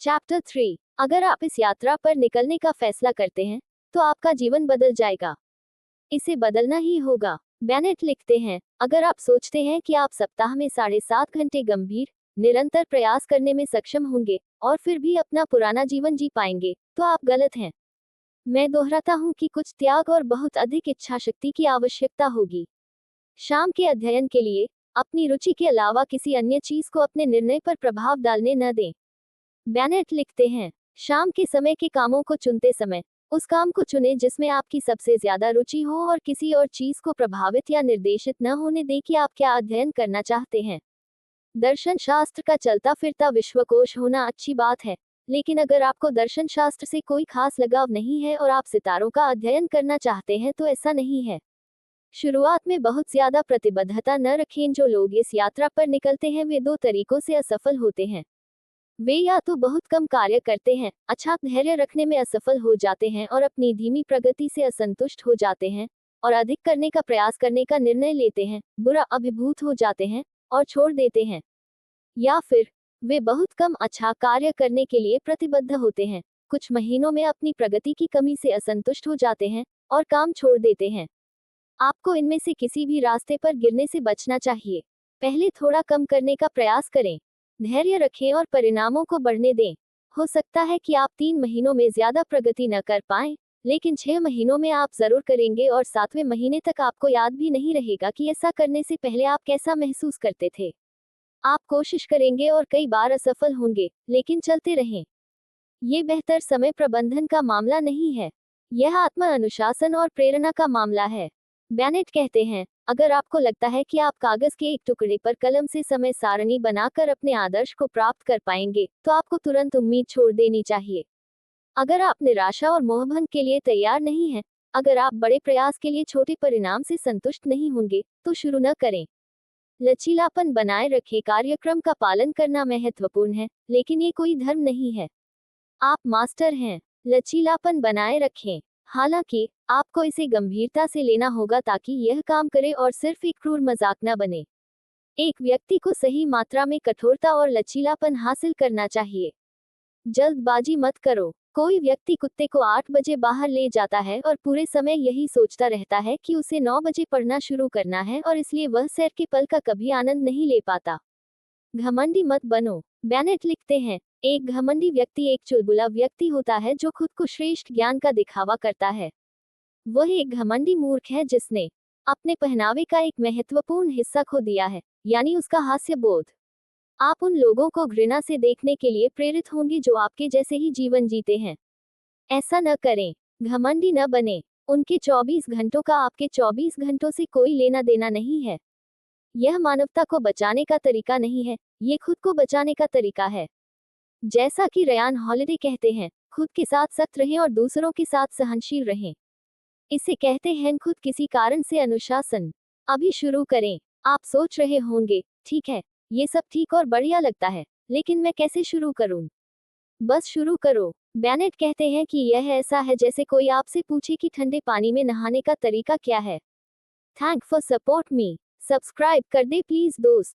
Chapter 3। अगर आप इस यात्रा पर निकलने का फैसला करते हैं तो आपका जीवन बदल जाएगा। इसे बदलना ही होगा। बेनेट लिखते हैं, अगर आप सोचते हैं कि आप सप्ताह में 7.5 घंटे गंभीर निरंतर प्रयास करने में सक्षम होंगे और फिर भी अपना पुराना जीवन जी पाएंगे, तो आप गलत हैं। मैं दोहराता हूं कि कुछ त्याग और बहुत अधिक इच्छा शक्ति की आवश्यकता होगी। शाम के अध्ययन के लिए अपनी रुचि के अलावा किसी अन्य चीज को अपने निर्णय पर प्रभाव डालने न दें। बेनेट लिखते हैं, शाम के समय के कामों को चुनते समय उस काम को चुनें जिसमें आपकी सबसे ज्यादा रुचि हो और किसी और चीज को प्रभावित या निर्देशित न होने दें कि आप क्या अध्ययन करना चाहते हैं। दर्शन शास्त्र का चलता फिरता विश्वकोश होना अच्छी बात है, लेकिन अगर आपको दर्शन शास्त्र से कोई खास लगाव नहीं है और आप सितारों का अध्ययन करना चाहते हैं तो ऐसा नहीं है। शुरुआत में बहुत ज्यादा प्रतिबद्धता न रखें। जो लोग इस यात्रा पर निकलते हैं वे दो तरीकों से असफल होते हैं। वे या तो बहुत कम कार्य करते हैं, अच्छा धैर्य रखने में असफल हो जाते हैं और अपनी धीमी प्रगति से असंतुष्ट हो जाते हैं और अधिक करने का प्रयास करने का निर्णय लेते हैं, बुरा अभिभूत हो जाते हैं और छोड़ देते हैं। या फिर वे बहुत कम अच्छा कार्य करने के लिए प्रतिबद्ध होते हैं, कुछ महीनों में अपनी प्रगति की कमी से असंतुष्ट हो जाते हैं और काम छोड़ देते हैं। आपको इनमें से किसी भी रास्ते पर गिरने से बचना चाहिए। पहले थोड़ा कम करने का प्रयास करें, धैर्य रखें और परिणामों को बढ़ने दें। हो सकता है कि आप 3 महीनों में ज्यादा प्रगति न कर पाएं, लेकिन 6 महीनों में आप जरूर करेंगे और 7वें महीने तक आपको याद भी नहीं रहेगा कि ऐसा करने से पहले आप कैसा महसूस करते थे। आप कोशिश करेंगे और कई बार असफल होंगे, लेकिन चलते रहें। ये बेहतर समय प्रबंधन का मामला नहीं है, यह आत्म अनुशासन और प्रेरणा का मामला है। बेनेट कहते हैं, अगर आपको लगता है कि आप कागज के एक टुकड़े पर कलम से समय सारणी बनाकर अपने आदर्श को प्राप्त कर पाएंगे, तो आपको तुरंत उम्मीद छोड़ देनी चाहिए। अगर आप निराशा और मोहभंग के लिए तैयार नहीं हैं, अगर आप बड़े प्रयास के लिए छोटे परिणाम से संतुष्ट नहीं होंगे, तो शुरू न करें। लचीलापन बनाए रखें। कार्यक्रम का पालन करना महत्वपूर्ण है, लेकिन ये कोई धर्म नहीं है। आप मास्टर हैं। लचीलापन बनाए रखें। हालांकि आपको इसे गंभीरता से लेना होगा ताकि यह काम करे और सिर्फ एक क्रूर मजाक न बने। एक व्यक्ति को सही मात्रा में कठोरता और लचीलापन हासिल करना चाहिए। जल्दबाजी मत करो। कोई व्यक्ति कुत्ते को 8 बजे बाहर ले जाता है और पूरे समय यही सोचता रहता है कि उसे 9 बजे पढ़ना शुरू करना है और इसलिए वह सैर के पल का कभी आनंद नहीं ले पाता। घमंडी मत बनो। बेनेट लिखते हैं, एक घमंडी व्यक्ति एक चुलबुला व्यक्ति होता है जो खुद को श्रेष्ठ ज्ञान का दिखावा करता है। वह एक घमंडी मूर्ख है जिसने अपने पहनावे का एक महत्वपूर्ण हिस्सा खो दिया है, यानी उसका हास्य बोध। आप उन लोगों को घृणा से देखने के लिए प्रेरित होंगे जो आपके जैसे ही जीवन जीते हैं। ऐसा न करें। घमंडी न बने। उनके 24 घंटों का आपके 24 घंटों से कोई लेना देना नहीं है। यह मानवता को बचाने का तरीका नहीं है, ये खुद को बचाने का तरीका है। जैसा कि रयान हॉलिडे कहते हैं, खुद के साथ सख्त रहें और दूसरों के साथ सहनशील रहें। इसे कहते हैं खुद किसी कारण से अनुशासन। अभी शुरू करें। आप सोच रहे होंगे, ठीक है, ये सब ठीक और बढ़िया लगता है, लेकिन मैं कैसे शुरू करूं? बस शुरू करो। बेनेट कहते हैं कि यह ऐसा है जैसे कोई आपसे पूछे कि ठंडे पानी में नहाने का तरीका क्या है। Thank for support me. Subscribe कर दे प्लीज दोस्त।